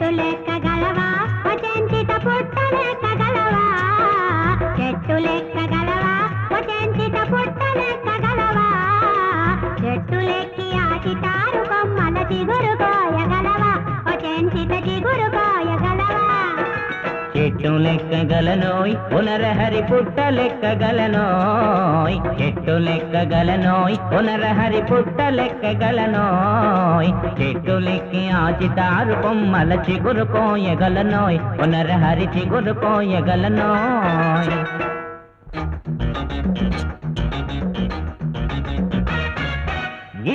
చెట్టు లెక్కగలవా చెంచిత పుట్ట లెక్కగలవా చెట్టు లెక్కగలవా చెంచిత పుట్ట లెక్కగలవా చెట్టు లెక్కి ఆచితారు కొమ్మల చిగురు కోయగలవా చెంచిత చిగురు కోయగలవా చెట్టు లెక్కగలనోయ్ పునరహరి పుట్ట లెక్కగలనోయ్ చెట్టు లెక్కగలనోయ్ పునరహరి పుట్ట లెక్కగలనోయ్ చెట్టు లెక్కి ఆచితారు కొమ్మల చిగురు కోయగలనోయ్ పునరహరి చిగురు కోయగలనోయ్